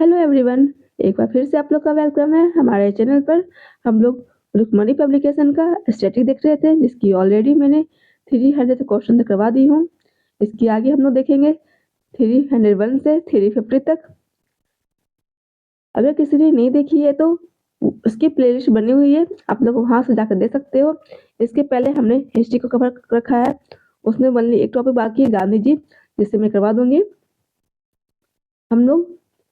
Hello everyone, एक बार फिर से आप लोग का वेलकम है हमारे चैनल पर। हम लोग रुक्मणी पब्लिकेशन का स्टैटिक देख रहे थे, जिसकी ऑलरेडी मैंने 300 क्वेश्चन करवा दी हूँ। इसकी आगे हम लोग देखेंगे 301 से 350 तक। अगर किसी ने नहीं देखी है तो उसकी प्लेलिस्ट बनी हुई है, आप लोग वहाँ से जाकर देख सकते हो। इसके पहले हमने हिस्ट्री को कवर कर रखा है, उसमें ओनली एक टॉपिक बाकी है, गांधी जी, जिससे मैं करवा दूंगी। हम लोग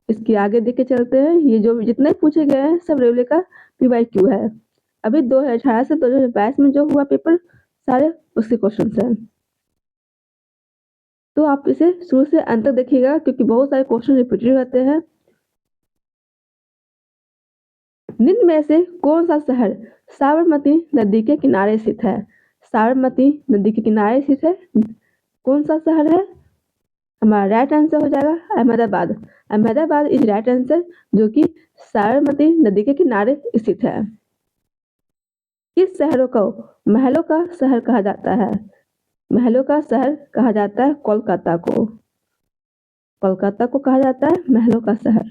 इसके आगे देख के चलते हैं। ये जो जितने पूछे गए हैं सब रेलवे का PYQ है। अभी 2018 से 2022 में जो हुआ पेपर, सारे उसके क्वेश्चन हैं। तो आप इसे शुरू से अंत तक देखिएगा, क्योंकि बहुत सारे क्वेश्चन रिपीटेड रहते हैं। निम्न में से कौन सा शहर साबरमती नदी के किनारे स्थित है? साबरमती नदी के किनारे स्थित है, कौन सा शहर है? हमारा राइट आंसर हो जाएगा Ahmedabad. Ahmedabad is right answer, जो कि साबरमती नदी के किनारे स्थित है। किस शहरों को महलों का शहर कहा जाता है? महलों का शहर कहा जाता है कोलकाता को। कोलकाता को कहा जाता है महलों का शहर।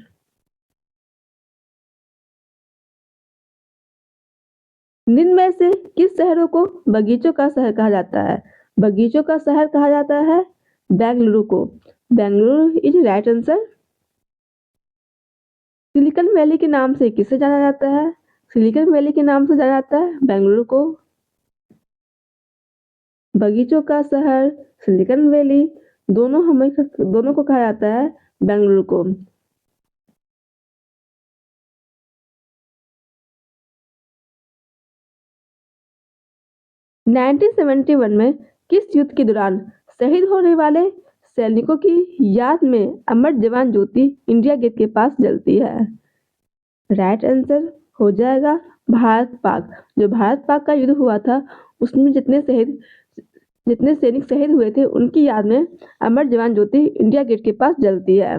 निम्न में से किस शहरों को बगीचों का शहर कहा जाता है? बगीचों का शहर कहा जाता है बेंगलुरु को। Bengaluru is right answer. Silicon valley के नाम से किसे जाना जाता है? सिलिकॉन वैली के नाम से जाना जाता है बेंगलुरु को। बगीचों का शहर, सिलिकॉन वैली, दोनों को कहा जाता है बेंगलुरु को। (1971) में किस युद्ध के दौरान शहीद होने वाले सैनिकों की याद में अमर जवान ज्योति इंडिया गेट के पास जलती है? राइट आंसर हो जाएगा भारत पाक। जो भारत पाक का युद्ध हुआ था, उसमें जितने सैनिक शहीद हुए थे, उनकी याद में अमर जवान ज्योति इंडिया गेट के पास जलती है।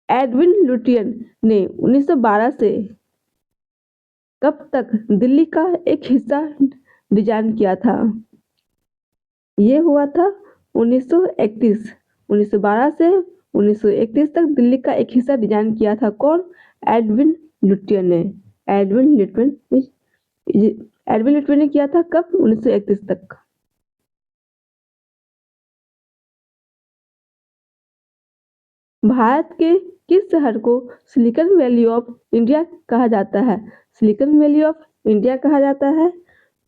एडविन लुटियन ने 1912 से कब तक दिल्ली का एक हिस्सा डिजाइन किया था? ये हुआ था 1931। 1912 से 1931 तक दिल्ली का एक हिस्सा डिजाइन किया था कौन? एडविन लुटियन ने। एडविन लुटियन एडविन लुटियन ने किया था कब? 1931 तक। भारत के किस शहर को सिलिकॉन वैली ऑफ इंडिया कहा जाता है? सिलिकॉन वैली ऑफ इंडिया कहा जाता है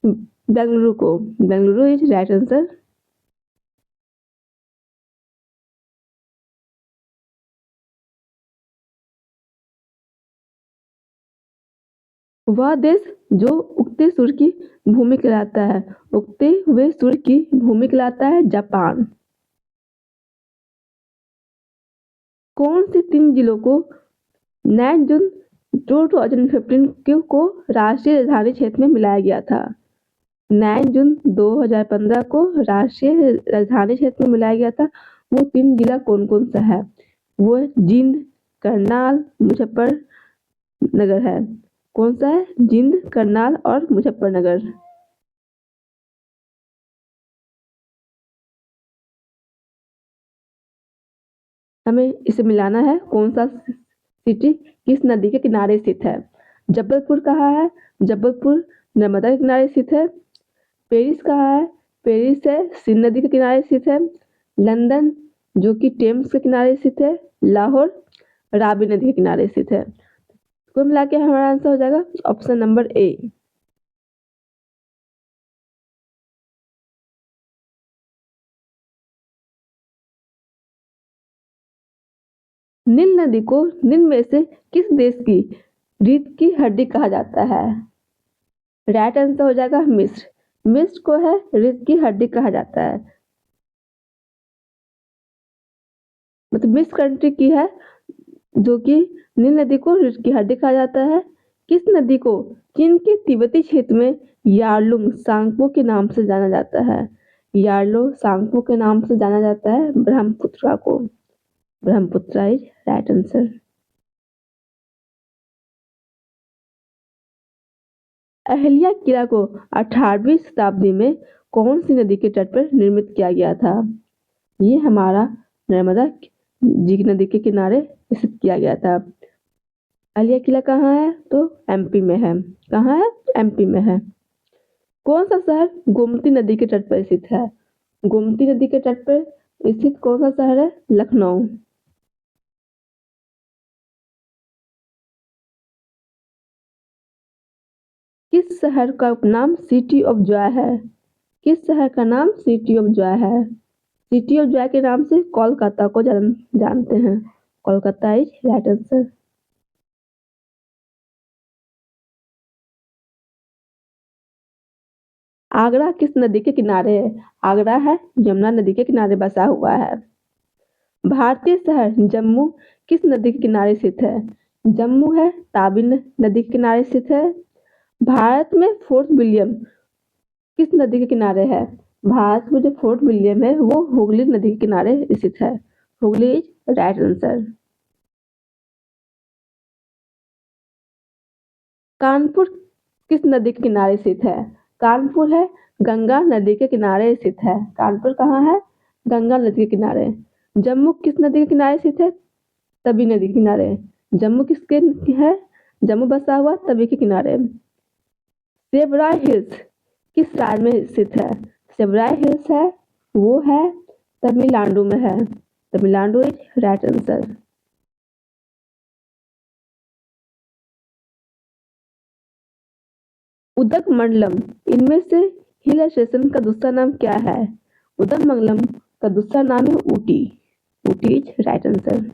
बेंगलुरु को। Bengaluru is right answer. वह देश जो उगते सूर्य की भूमि कहलाता है, उगते हुए सूर्य की भूमि कहलाता है जापान। कौन से 3 जिलों को 9 जून 2015 को राष्ट्रीय राजधानी क्षेत्र में मिलाया गया था? 9 जून 2015 को राष्ट्रीय राजधानी क्षेत्र में मिलाया गया था। वो 3 जिला कौन कौन सा है? वो जींद, करनाल, मुजफ्फरनगर है। कौन सा है? जींद, करनाल और मुजफ्फरनगर। हमें इसे मिलाना है। कौन सा सिटी किस नदी के किनारे स्थित है? जबलपुर कहाँ है? जबलपुर नर्मदा के किनारे स्थित है। पेरिस कहाँ है? पेरिस है सिंध नदी के किनारे स्थित है। लंदन, जो कि टेम्स के किनारे स्थित है। लाहौर रावी नदी के किनारे स्थित है। कुल मिला के हमारा आंसर हो जाएगा ऑप्शन नंबर ए। नील नदी को निम्न में से किस देश की रीढ़ की हड्डी कहा जाता है? राइट आंसर हो जाएगा मिस्र। मिस्र को है रीढ़ की हड्डी कहा जाता है। मतलब मिस्र कंट्री की है, जो कि नील नदी को रीढ़ की हड्डी कहा जाता है। किस नदी को चीन के तिब्बती क्षेत्र में यारलुंग सांगपो के नाम से जाना जाता है? यारलो सांगपो के नाम से जाना जाता है ब्रह्मपुत्रा को। Brahmaputra is right answer. Ahilya किला को 18वीं शताब्दी में कौन सी नदी के तट पर निर्मित किया गया था? ये हमारा जी नदी के किनारे स्थित किया गया था। अलिया किला कहाँ है? तो एमपी में है। कहाँ है? एमपी में है। कौन सा शहर गोमती नदी के तट पर स्थित है? गोमती नदी के तट पर स्थित कौन सा शहर है? लखनऊ। किस शहर का नाम सिटी ऑफ जॉय है? किस शहर का नाम सिटी ऑफ जॉय है? सिटी ऑफ जॉय के नाम से कोलकाता को जानते हैं। Kolkata is right answer. Agra किस नदी के किनारे है? आगरा है यमुना नदी के किनारे बसा हुआ है। भारतीय शहर जम्मू किस नदी के किनारे स्थित है? जम्मू है तावी नदी के किनारे स्थित है। भारत में फोर्ट विलियम किस नदी के किनारे है? भारत में जो फोर्ट विलियम है वो हुगली नदी के किनारे स्थित है। Hooghly is right answer. Kanpur किस नदी के किनारे स्थित है? कानपुर है गंगा नदी के किनारे स्थित है। कानपुर कहाँ है? गंगा नदी के किनारे। जम्मू किस नदी के किनारे स्थित है? तवी नदी के किनारे। जम्मू किसके है? जम्मू बसा हुआ तवी के किनारे। सेवराय हिल्स किस राज्य में स्थित है? सेवराय हिल्स है वो है तमिलनाडु में है। Tamil Nadu is right answer. Udhagamandalam इनमें से हिल स्टेशन का दूसरा नाम क्या है? उदकमंडलम का दूसरा नाम है Ooty. Ooty is right answer.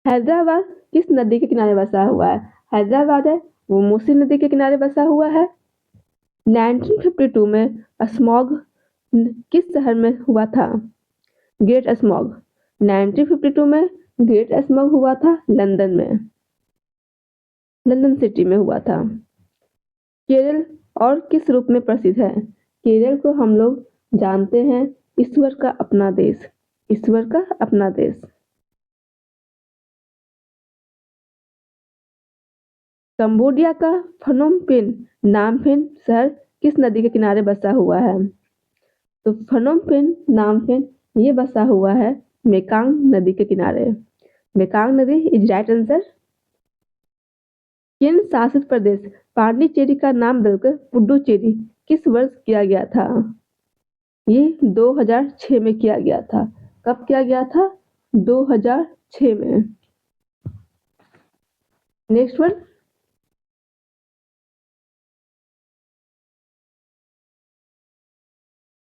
Hyderabad किस नदी के किनारे बसा हुआ है? हैदराबाद है वो मूसी नदी के किनारे बसा हुआ है। 1952 में स्मॉग किस शहर में हुआ था? ग्रेट स्मॉग 1952 में ग्रेट स्मॉग हुआ था लंदन में। लंदन सिटी में हुआ था। केरल और किस रूप में प्रसिद्ध है? केरल को हम लोग जानते हैं ईश्वर का अपना देश। ईश्वर का अपना देश। कंबोडिया का फनोम पेन नामपेन शहर किस नदी के किनारे बसा हुआ है? तो फनोम पेन नामपेन ये बसा हुआ है मेकांग नदी के किनारे। मेकांग नदी इज राइट आंसर। केंद्र शासित प्रदेश पांडिचेरी का नाम बदलकर पुडुचेरी किस वर्ष किया गया था? ये 2006 में किया गया था। कब किया गया था? 2006 में। Next one.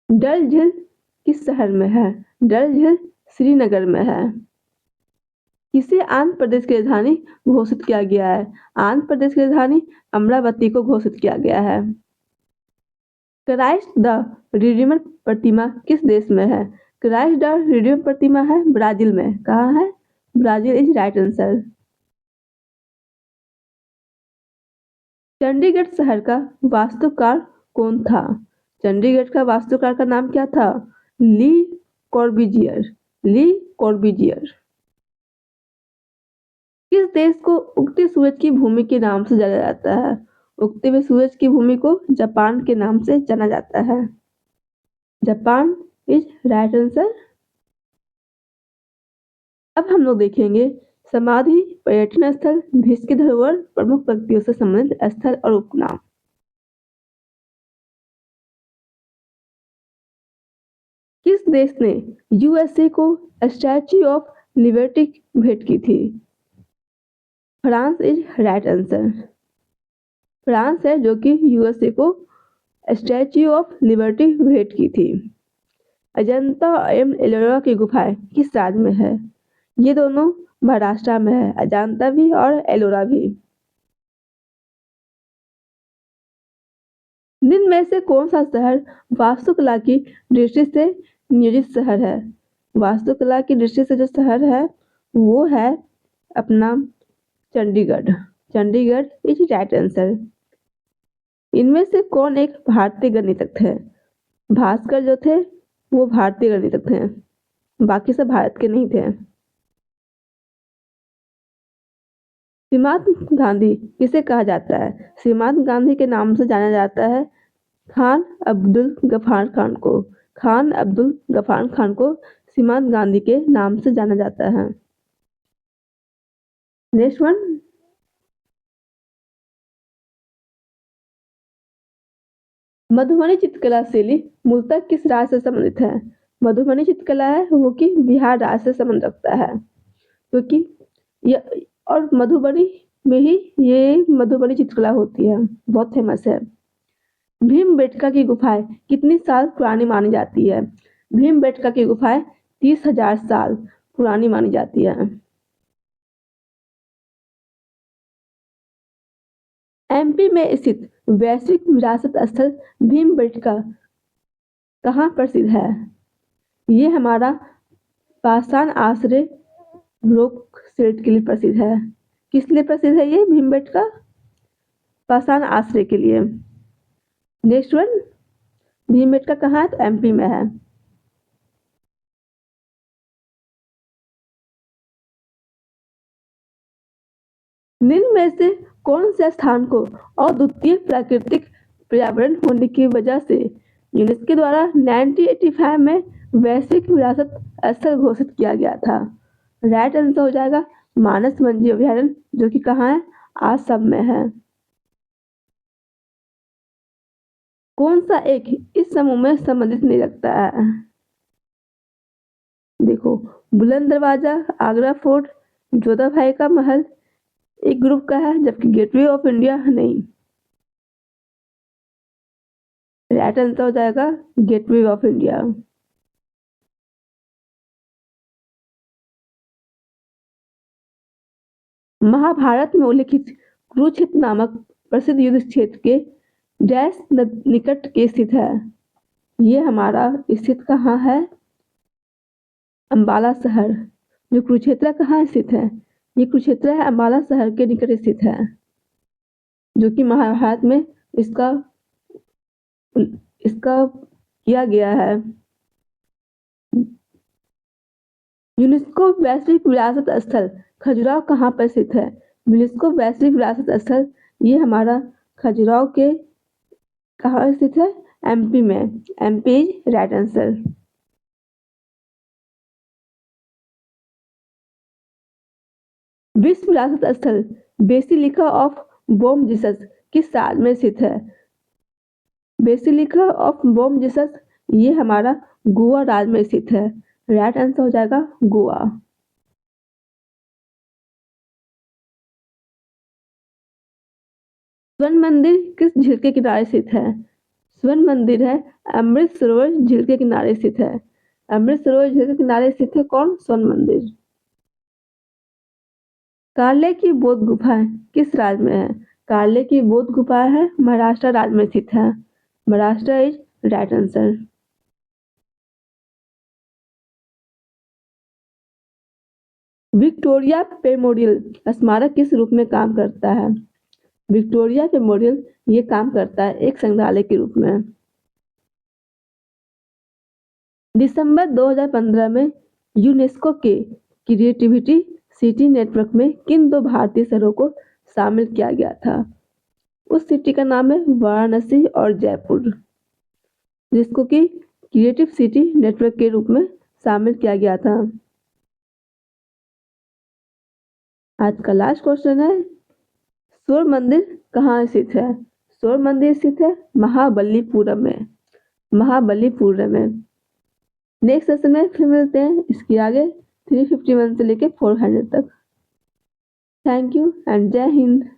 डल झील किस शहर में है? डल झील श्रीनगर में है। किसे आंध्र प्रदेश की राजधानी घोषित किया गया है? आंध्र प्रदेश की राजधानी अमरावती को घोषित किया गया है। क्राइस्ट द रिडीमर प्रतिमा किस देश में है? क्राइस्ट द रिडीमर प्रतिमा है ब्राजील में। कहाँ है? Brazil is right answer. Chandigarh शहर का वास्तुकार कौन था? चंडीगढ़ का वास्तुकार का नाम क्या था? ली कॉर्बुजियर। ली कॉर्बुजियर। किस देश को उगते सूरज की भूमि के नाम से जाना जाता है? उगते हुए सूरज की भूमि को जापान के नाम से जाना जाता है। Japan is right answer. अब हम लोग देखेंगे समाधि पर्यटन स्थल विश्व की धरोहर प्रमुख व्यक्तियों से संबंधित स्थल और उपनाम। किस देश ने यूएसए को स्टैच्यू ऑफ लिबर्टी भेंट की थी? France is right answer. France है जो कि यूएसए को स्टैच्यू ऑफ लिबर्टी भेंट की थी। अजंता एवं एलोरा की गुफाएं किस राज्य में है? ये दोनों महाराष्ट्र में है। अजंता भी और एलोरा भी। निम्न में से कौन सा शहर वास्तुकला की दृष्टि से नियोजित शहर है? वास्तुकला की दृष्टि से जो शहर है वो है अपना Chandigarh. Chandigarh is right answer. इनमें से कौन एक भारतीय गणितज्ञ थे? भास्कर जो थे वो भारतीय गणितज्ञ थे। बाकी सब भारत के नहीं थे। सीमांत गांधी किसे कहा जाता है? सीमांत गांधी के नाम से जाना जाता है खान अब्दुल गफ्फार खान को। खान अब्दुल गफ्फार खान को सीमांत गांधी के नाम से जाना जाता है। नेक्स्ट वन, मधुबनी चित्रकला शैली मूलतः किस राज्य से संबंधित है? मधुबनी चित्रकला है वो कि बिहार राज्य से संबंध रखता है, क्योंकि यह और मधुबनी में ही ये मधुबनी चित्रकला होती है, बहुत फेमस है। भीमबेटका की गुफाएं कितनी साल पुरानी मानी जाती है? भीमबेटका की गुफाएं 30,000 साल पुरानी मानी जाती है। एमपी में स्थित वैश्विक विरासत स्थल भीमबेटका कहाँ प्रसिद्ध है? ये हमारा पाषाण आश्रय रॉक सिल्ट के लिए प्रसिद्ध है। किस लिए प्रसिद्ध है ये भीमबेटका? पाषाण आश्रय के लिए। नेक्स्ट वन, भीमबेटका कहाँ है? तो एमपी में है। निम्न में से कौन से स्थान को अद्वितीय प्राकृतिक पर्यावरण होने की वजह से यूनेस्को द्वारा 1985 में वैश्विक विरासत स्थल घोषित किया गया था? राइट आंसर हो जाएगा मानस वन्यजीव अभयारण्य, जो कि कहाँ है? आसम में है। कौन सा एक इस समूह में सम्मिलित नहीं रखता है? देखो, बुलंद दरवाजा, आगरा फोर्ट, जोधा भाई का महल एक ग्रुप का है, जबकि गेटवे ऑफ इंडिया नहीं। राइट आंसर हो जाएगा गेटवे ऑफ इंडिया। महाभारत में उल्लिखित कुरुक्षेत्र नामक प्रसिद्ध युद्ध क्षेत्र के डैश निकट के स्थित है? ये हमारा स्थित कहाँ है? अंबाला शहर। जो कुरुक्षेत्र कहाँ स्थित है? ये कुरुक्षेत्र है अंबाला शहर के निकट स्थित है, जो कि महाभारत में इसका इसका किया गया है। यूनेस्को वैश्विक विरासत स्थल खजुराहो कहाँ पर स्थित है? यूनेस्को वैश्विक विरासत स्थल ये हमारा खजुराहो के कहाँ स्थित है? एमपी में। MP is right answer. विश्व विरासत स्थल बेसिलिका ऑफ बॉम जीसस किस साल में स्थित है? बेसिलिका ऑफ बॉम जीसस ये हमारा गोवा राज्य में स्थित है। राइट आंसर हो जाएगा गोवा। स्वर्ण मंदिर किस झील के किनारे स्थित है? स्वर्ण मंदिर है अमृत सरोवर झील के किनारे स्थित है। अमृत सरोवर झील के किनारे स्थित है कौन? स्वर्ण मंदिर। कार्ले की बौद्ध गुफाएं किस राज्य में है? कार्ले की बौद्ध गुफाएं है महाराष्ट्र राज्य में स्थित है। Maharashtra is right answer. Victoria memorial स्मारक किस रूप में काम करता है? विक्टोरिया मेमोरियल ये काम करता है एक संग्रहालय के रूप में। दिसंबर 2015 में यूनेस्को के क्रिएटिविटी सिटी नेटवर्क में किन दो भारतीय शहरों को शामिल किया गया था? उस सिटी का नाम है वाराणसी और जयपुर, जिसको कि क्रिएटिव सिटी नेटवर्क के रूप में शामिल किया गया था। आज का लास्ट क्वेश्चन है, स्वर्ण मंदिर कहाँ स्थित है? स्वर्ण मंदिर स्थित है महाबलीपुरम में। महाबलीपुरम में। नेक्स्ट सेशन में फिर मिलते हैं इसके आगे 351 से लेके 400 तक। थैंक यू एंड जय हिंद।